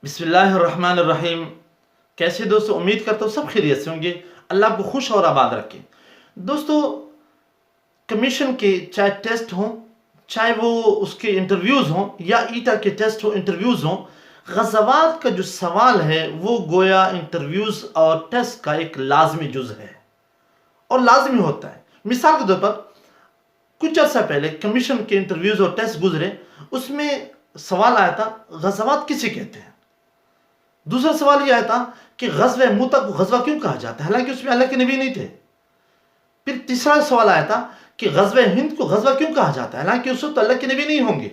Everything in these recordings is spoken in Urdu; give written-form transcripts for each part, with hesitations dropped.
بسم اللہ الرحمن الرحیم. کیسے دوستو؟ امید کرتا ہوں سب خیریت سے ہوں گے. اللہ آپ کو خوش اور آباد رکھے. دوستو، کمیشن کے چاہے ٹیسٹ ہوں، چاہے وہ اس کے انٹرویوز ہوں، یا ایٹا کے ٹیسٹ ہوں، انٹرویوز ہوں، غزوات کا جو سوال ہے وہ گویا انٹرویوز اور ٹیسٹ کا ایک لازمی جز ہے اور لازمی ہوتا ہے. مثال کے طور پر کچھ عرصہ پہلے کمیشن کے انٹرویوز اور ٹیسٹ گزرے، اس میں سوال آیا تھا غزوات کسے کہتے ہیں. دوسرا سوال یہ آیا تھا کہ غزوہ موتا کو غزوہ کیوں کہا جاتا ہے، حالانکہ اس میں اللہ کے نبی نہیں تھے. پھر تیسرا سوال آیا تھا کہ غزوہ ہند کو غزوہ کیوں کہا جاتا ہے، حالانکہ اس وقت اللہ کے نبی نہیں ہوں گے.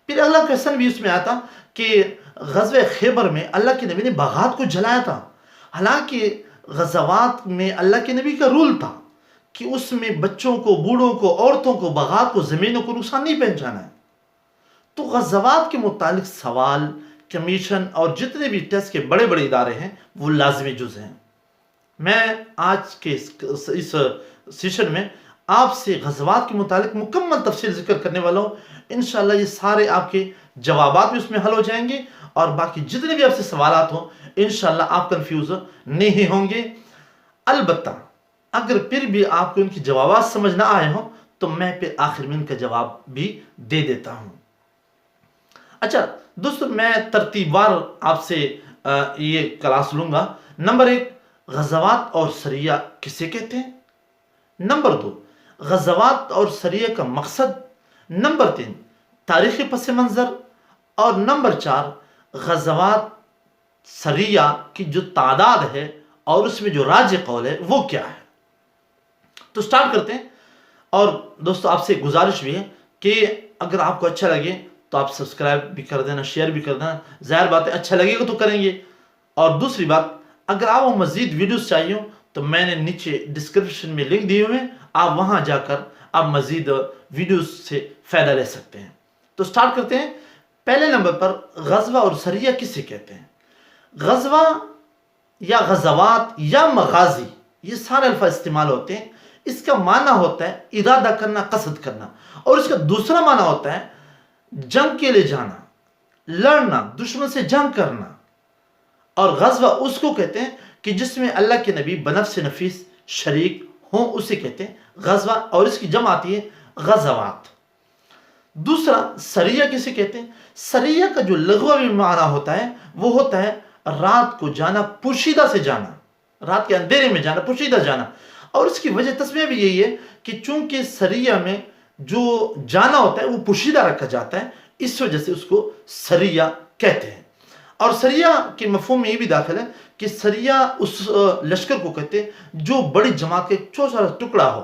پھر اگلا کویسچن بھی اس میں آیا تھا کہ غزوہ خیبر میں اللہ کے نبی نے باغات کو جلایا تھا، حالانکہ غزوات میں اللہ کے نبی کا رول تھا کہ اس میں بچوں کو، بوڑھوں کو، عورتوں کو، باغات کو، زمینوں کو نقصان نہیں پہنچانا ہے. تو غزوات کے متعلق سوال، کمیشن اور جتنے بھی ٹیسٹ کے بڑے بڑے ادارے ہیں وہ لازمی جز ہیں. میں آج کے اس سیشن میں آپ سے غزوات کے متعلق مکمل تفصیل ذکر کرنے والا ہوں. انشاءاللہ یہ سارے آپ کے جوابات بھی اس میں حل ہو جائیں گے، اور باقی جتنے بھی آپ سے سوالات ہوں انشاءاللہ آپ کنفیوز نہیں ہوں گے. البتہ اگر پھر بھی آپ کو ان کی جوابات سمجھ نہ آئے ہوں تو میں پھر آخر میں ان کا جواب بھی دے دیتا ہوں. اچھا دوستو، میں ترتیب وار آپ سے یہ کلاس لوں گا. نمبر 1، غزوات اور سریہ کسے کہتے ہیں. نمبر 2، غزوات اور سریہ کا مقصد. نمبر 3، تاریخی پس منظر. اور نمبر 4، غزوات سریہ کی جو تعداد ہے اور اس میں جو راج قول ہے وہ کیا ہے. تو سٹارٹ کرتے ہیں. اور دوستو آپ سے گزارش بھی ہے کہ اگر آپ کو اچھا لگے تو آپ سبسکرائب بھی کر دینا، شیئر بھی کر دینا. ظاہر بات ہے اچھا لگے گا تو کریں گے. اور دوسری بات، اگر آپ کو مزید ویڈیوز چاہیے ہوں تو میں نے نیچے ڈسکرپشن میں لنک دیے ہوئے ہیں، آپ وہاں جا کر آپ مزید ویڈیوز سے فائدہ لے سکتے ہیں. تو سٹارٹ کرتے ہیں. پہلے نمبر پر غزوہ اور سریہ کسے کہتے ہیں. غزوہ یا غزوات یا مغازی، یہ سارے الفاظ استعمال ہوتے ہیں. اس کا معنی ہوتا ہے ارادہ کرنا، قصد کرنا. اور اس کا دوسرا معنی ہوتا ہے جنگ کے لیے جانا، لڑنا، دشمن سے جنگ کرنا. اور غزوہ اس کو کہتے ہیں کہ جس میں اللہ کے نبی بنفس نفیس شریک ہوں، اسے کہتے ہیں غزوہ، اور اس کی جمع آتی ہے غزوات. دوسرا سریہ کسے کہتے ہیں. سریہ کا جو لغوی معنی ہوتا ہے وہ ہوتا ہے رات کو جانا، پوشیدہ سے جانا، رات کے اندھیرے میں جانا، پوشیدہ جانا. اور اس کی وجہ تسمیہ بھی یہی ہے کہ چونکہ سریہ میں جو جانا ہوتا ہے وہ پوشیدہ رکھا جاتا ہے، اس وجہ سے اس کو سریہ کہتے ہیں. اور سریہ کے مفہوم میں یہ بھی داخل ہے کہ سریہ اس لشکر کو کہتے ہیں جو بڑی جماعت کے چھوٹا سا ٹکڑا ہو،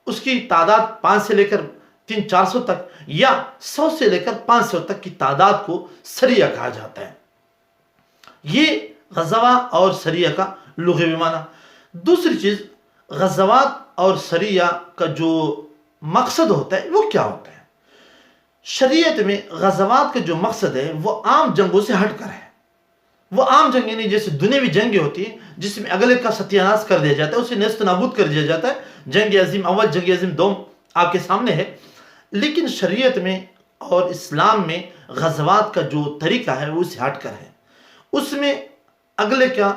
اس کی تعداد 5 سے لے کر 300-400 تک، یا 100 سے لے کر 500 تک کی تعداد کو سریہ کہا جاتا ہے. یہ غزوہ اور سریہ کا لغوی معنی. دوسری چیز، غزوات اور سریہ کا جو مقصد ہوتا ہے وہ کیا ہوتا ہے. شریعت میں غزوات کا جو مقصد ہے وہ عام جنگوں سے ہٹ کر ہے. وہ عام جنگ یعنی جیسے دنیاوی جنگیں ہوتی ہیں جس میں اگلے کا ستیہ ناش کر دیا جاتا ہے، اسے نیست و نابود کر دیا جاتا ہے. جنگ عظیم اول، جنگ عظیم دوم آپ کے سامنے ہے. لیکن شریعت میں اور اسلام میں غزوات کا جو طریقہ ہے وہ اسے ہٹ کر ہے. اس میں اگلے کا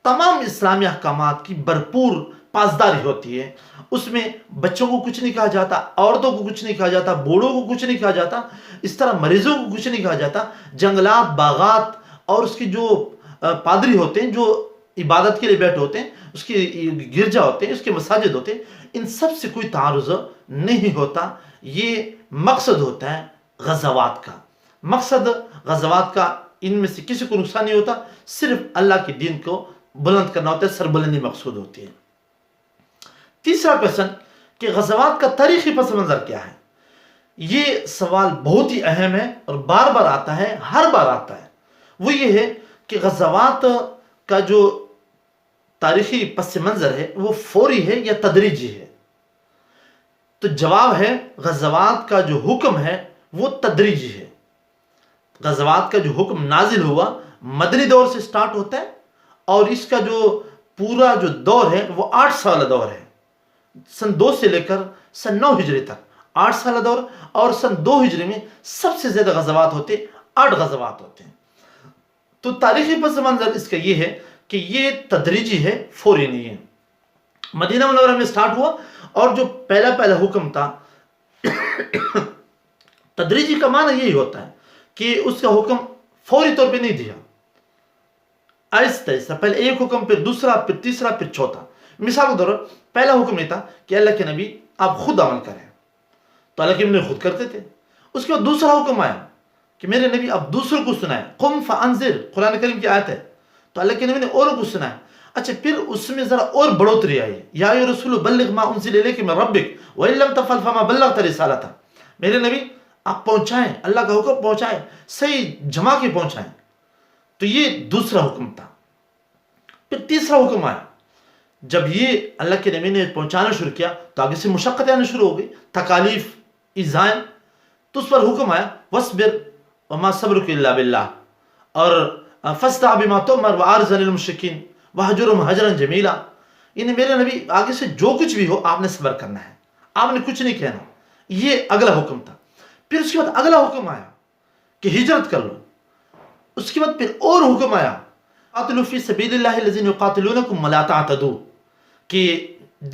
تمام اسلامی احکامات کی بھرپور پاسداری ہوتی ہے. اس میں بچوں کو کچھ نہیں کہا جاتا، عورتوں کو کچھ نہیں کہا جاتا، بوڑھوں کو کچھ نہیں کہا جاتا، اس طرح مریضوں کو کچھ نہیں کہا جاتا. جنگلات، باغات اور اس کی جو پادری ہوتے ہیں جو عبادت کے لیے بیٹھے ہوتے ہیں، اس کی گرجا ہوتے ہیں، اس کے مساجد ہوتے ہیں، ان سب سے کوئی تعارض نہیں ہوتا. یہ مقصد ہوتا ہے غزوات کا. مقصد غزوات کا ان میں سے کسی کو نقصان نہیں ہوتا، صرف اللہ کے دین کو بلند کرنا ہوتا ہے، سربلندی مقصود ہوتی ہے. تیسرا کویسچن کہ غزوات کا تاریخی پس منظر کیا ہے. یہ سوال بہت ہی اہم ہے اور بار بار آتا ہے، ہر بار آتا ہے. وہ یہ ہے کہ غزوات کا جو تاریخی پس منظر ہے وہ فوری ہے یا تدریجی ہے. تو جواب ہے غزوات کا جو حکم ہے وہ تدریجی ہے. غزوات کا جو حکم نازل ہوا مدنی دور سے سٹارٹ ہوتا ہے، اور اس کا جو پورا جو دور ہے وہ 8 سالہ دور ہے. سن 2 سے لے کر سن 9 ہجری تک 8 سالہ دور. اور سن 2 ہجری میں سب سے زیادہ غزوات ہوتے 8 غزوات ہوتے ہیں. تو تاریخی پس منظر اس کا یہ ہے کہ یہ تدریجی ہے، فوری نہیں ہے۔ مدینہ منورہ میں سٹارٹ ہوا، اور جو پہلا حکم تھا تدریجی کا معنی یہی ہوتا ہے کہ اس کا حکم فوری طور پہ نہیں دیا، آہستہ آہستہ، پہلے ایک حکم، پھر دوسرا، پھر تیسرا، پھر چوتھا۔ مثال کے طور پر پہلا حکم یہ تھا کہ اللہ کے نبی آپ خود عمل کریں، تو اللہ کے نبی خود کرتے تھے۔ اس کے بعد دوسرا حکم آیا کہ میرے نبی آپ دوسروں کو سنائیں، قم فانذر، قرآن کریم کی آیت ہے، تو اللہ کے نبی نے اوروں کو سنایا۔ اچھا، پھر اس میں ذرا اور بڑھوتری آئی، یا ایھا رسول بلغ ما انزل الیک من ربک وان لم تفعل فما بلغت رسالتہ، میرے نبی آپ پہنچائیں، اللہ کا حکم پہنچائیں، صحیح جمع کے پہنچائیں۔ تو یہ دوسرا حکم تھا۔ پھر تیسرا حکم آیا، جب یہ اللہ کے نبی نے پہنچانا شروع کیا تو آگے سے مشقتیں آنا شروع ہو گئی، تکالیف، ایذائیں، تو اس پر حکم آیا وَاصْبِرْ وَمَا صَبْرُكَ إِلَّا بِاللَّهِ، اور فَاسْتَعْ بِمَا تُؤْمَرُ وَأَعْرِضْ عَنِ الْمُشْرِكِينَ وَاهْجُرْهُمْ هَجْرًا جَمِيلًا۔ یعنی میرے نبی آگے سے جو کچھ بھی ہو آپ نے صبر کرنا ہے، آپ نے کچھ نہیں کہنا۔ یہ اگلا حکم تھا۔ پھر اس کے بعد اگلا حکم آیا کہ ہجرت کر لو۔ اس کے بعد پھر اور حکم آیا قاتلوا فی سبیل اللہ الذین یقاتلونکم ولا تعتدوا، کہ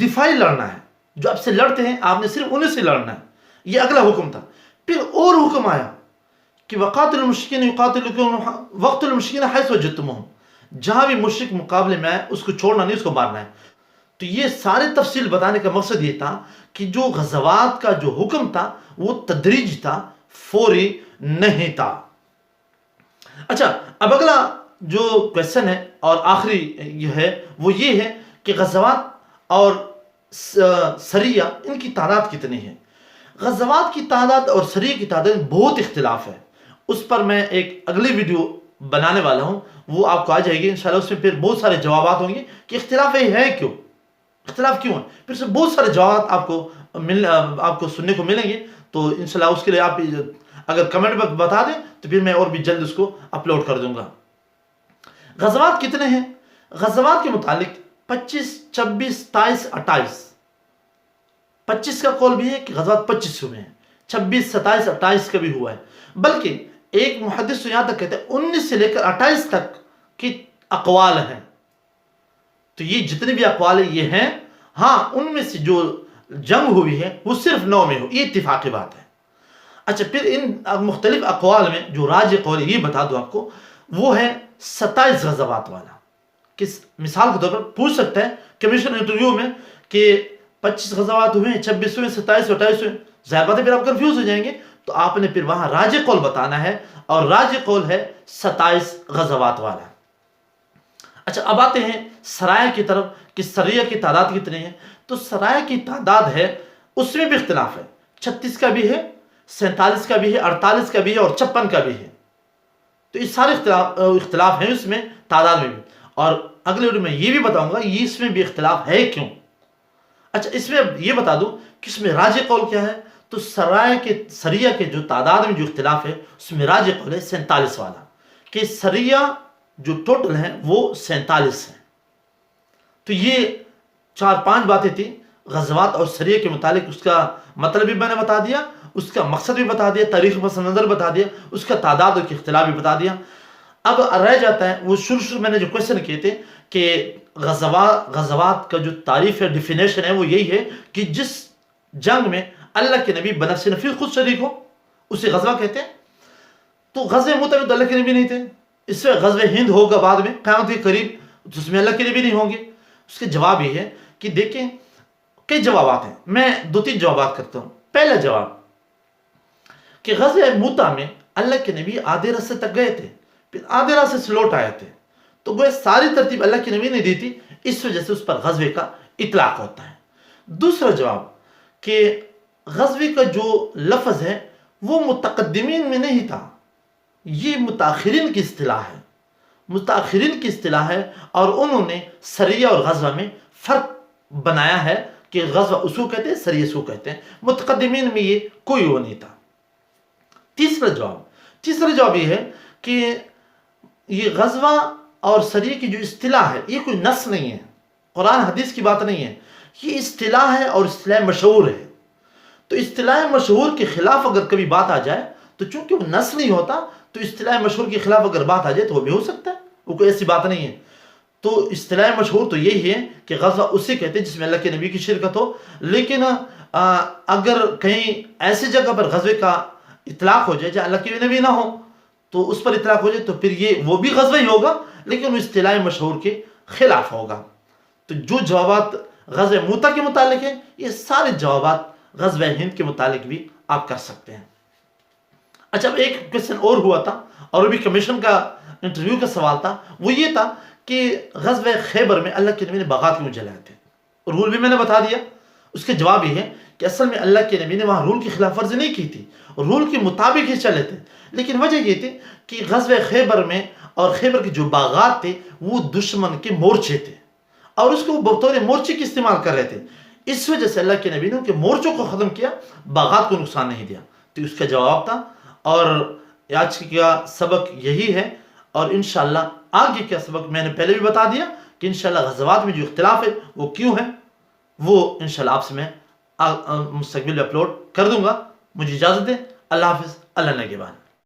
دفاعی لڑنا ہے، جو آپ سے لڑتے ہیں آپ نے صرف انہیں سے لڑنا ہے۔ یہ اگلا حکم تھا۔ پھر اور حکم آیا کہ وقاتلوا المشرکین یقاتلوکم واقتلوا المشرکین حیث وجدتموہم، جہاں بھی مشرک مقابلے میں آئے اس کو چھوڑنا نہیں، اس کو مارنا ہے۔ تو یہ سارے تفصیل بتانے کا مقصد یہ تھا کہ جو غزوات کا جو حکم تھا وہ تدریج تھا، فوری نہیں تھا۔ اچھا، اب اگلا جو کویسچن ہے اور آخری یہ ہے وہ یہ ہے کہ غزوات اور سریہ ان کی تعداد کتنی ہے؟ غزوات کی تعداد اور سریہ کی تعداد میں بہت اختلاف ہے۔ اس پر میں ایک اگلی ویڈیو بنانے والا ہوں، وہ آپ کو آ جائے گی انشاءاللہ۔ اس میں پھر بہت سارے جوابات ہوں گے کہ اختلاف یہ ہے کیوں، اختلاف کیوں ہے، پھر سے بہت سارے جوابات آپ کو سننے کو ملیں گے۔ تو انشاءاللہ اس کے لیے آپ اگر کمنٹ میں بتا دیں تو پھر میں اور بھی جلد اس کو اپلوڈ کر دوں گا۔ غزوات کتنے ہیں؟ غزوات کے متعلق 25، 26، 27، 28۔ 25 کا قول بھی ہے کہ غزوات 25 ہوئے ہیں، 26، 27، 28 کا بھی ہوا ہے، بلکہ ایک محدث یہاں تک کہتے ہیں 19 سے لے کر 28 تک کی اقوال ہیں۔ تو یہ جتنے بھی اقوال ہیں یہ ہیں، ہاں ان میں سے جو جنگ ہوئی ہے وہ صرف 9 میں ہو، یہ اتفاقی بات ہے۔ اچھا، پھر ان مختلف اقوال میں جو راجح قول یہ بتا دو آپ کو، وہ ہے 27 غزوات والا۔ کس مثال کے طور پر پوچھ سکتا ہے کمیشن انٹرویو میں کہ 25 غزوات ہوئے ہیں، 26 ہوئے، 27، 28 ہوئے، ظاہر بات ہے پھر آپ کنفیوز ہو جائیں گے۔ تو آپ نے پھر وہاں راجح قول بتانا ہے، اور راجح قول ہے 27 غزوات والا۔ اچھا، اب آتے ہیں سرایہ کی طرف کہ سریہ کی تعداد کتنی ہے۔ تو سرایہ کی تعداد ہے، اس میں بھی اختلاف ہے، 36 کا بھی ہے، 47 کا بھی ہے، 48 کا بھی ہے، اور 56 کا بھی ہے۔ تو اس سارے اختلاف ہیں اس میں تعداد میں بھی، اور اگلے ویڈیو میں یہ بھی بتاؤں گا یہ اس میں بھی اختلاف ہے کیوں۔ اچھا، اس میں یہ بتا دوں کہ اس میں راجح قول کیا ہے۔ تو سریہ کے جو تعداد میں جو اختلاف ہے اس میں راجح قول ہے 47 والا، کہ سریہ جو ٹوٹل ہیں وہ 47 ہیں۔ تو یہ 4-5 باتیں تھیں غزوات اور سریہ کے متعلق۔ اس کا مطلب بھی میں نے بتا دیا، اس کا مقصد بھی بتا دیا، تاریخ پس منظر بتا دیا، اس کا تعداد اور اختلاف بھی بتا دیا۔ اب رہ جاتا ہے وہ شروع میں نے جو کویسچن کیے تھے کہ غزوات کا جو تعریف ہے، ڈیفینیشن ہے، وہ یہی ہے کہ جس جنگ میں اللہ کے نبی بنفس نفیس خود شریک ہو اسے غزوہ کہتے ہیں۔ تو غزوہ موتہ میں تو اللہ کے نبی نہیں تھے، اس سے غزوہ ہند ہوگا بعد میں قیامت کے قریب، جس میں اللہ کے نبی نہیں ہوں گے۔ اس کے جواب یہ ہے کہ دیکھیں کئی جوابات ہیں، میں 2-3 جوابات کرتا ہوں۔ پہلا جواب کہ غزوہ موتہ میں اللہ کے نبی آدھے راستے تک گئے تھے، پھر آدھے راستے سے لوٹ آئے تھے، تو وہ ساری ترتیب اللہ کے نبی نے دی تھی، اس وجہ سے اس پر غزوے کا اطلاق ہوتا ہے۔ دوسرا جواب کہ غزوے کا جو لفظ ہے وہ متقدمین میں نہیں تھا، یہ متاخرین کی اصطلاح ہے، متاخرین کی اصطلاح ہے، اور انہوں نے سریہ اور غزوہ میں فرق بنایا ہے کہ غزوہ اس کو کہتے ہیں، سریہ اس کو کہتے ہیں، متقدمین میں یہ کوئی وہ نہیں تھا۔ تیسرا جواب یہ ہے کہ یہ غزوہ اور سریہ کی جو اصطلاح ہے یہ کوئی نص نہیں ہے، قرآن حدیث کی بات نہیں ہے، یہ اصطلاح ہے اور اصطلاح مشہور ہے۔ تو اصطلاح مشہور کے خلاف اگر کبھی بات آ جائے تو چونکہ وہ نص نہیں ہوتا تو اصطلاح مشہور کے خلاف اگر بات آ جائے تو وہ بھی ہو سکتا ہے، وہ کوئی ایسی بات نہیں ہے۔ تو اصطلاح مشہور تو یہی ہے کہ غزوہ اسے کہتے ہیں جس میں اللہ کے نبی کی شرکت ہو، لیکن اگر کہیں ایسی جگہ پر غزوے کا اطلاق ہو جائے جہاں اللہ کے نبی نہ ہو تو اس پر اطلاق ہو جائے تو پھر یہ وہ بھی غزوہ ہی ہوگا، لیکن وہ اصطلاح مشہور کے خلاف ہوگا۔ تو جو جوابات غزوہ موتا کے متعلق ہیں یہ سارے جوابات غزوہ ہند کے متعلق بھی آپ کر سکتے ہیں۔ اچھا اب ایک کویسچن اور ہوا تھا، اور بھی کمیشن کا انٹرویو کا سوال تھا، وہ یہ تھا کہ غزوہ خیبر میں اللہ کے نبی نے باغات کیوں جلائے تھے؟ رول بھی میں نے بتا دیا۔ اس کے جواب یہ ہے کہ اصل میں اللہ کے نبی نے وہاں رول کی خلاف ورزی نہیں کی تھی، رول کے مطابق ہی چلے تھے، لیکن وجہ یہ تھی کہ غزوہ خیبر میں اور خیبر کے جو باغات تھے وہ دشمن کے مورچے تھے، اور اس کو وہ بطور مورچے کی استعمال کر رہے تھے، اس وجہ سے اللہ کے نبی نے ان کے مورچوں کو ختم کیا، باغات کو نقصان نہیں دیا۔ تو اس کا جواب تھا، اور آج کا سبق یہی ہے، اور انشاءاللہ آگے کا سبق میں نے پہلے بھی بتا دیا کہ انشاءاللہ غزوات میں جو اختلاف ہے وہ کیوں ہے، وہ انشاءاللہ آپ سے میں مستقبل میں اپلوڈ کر دوں گا۔ مجھے اجازت دیں، اللہ حافظ، اللہ نگہبان۔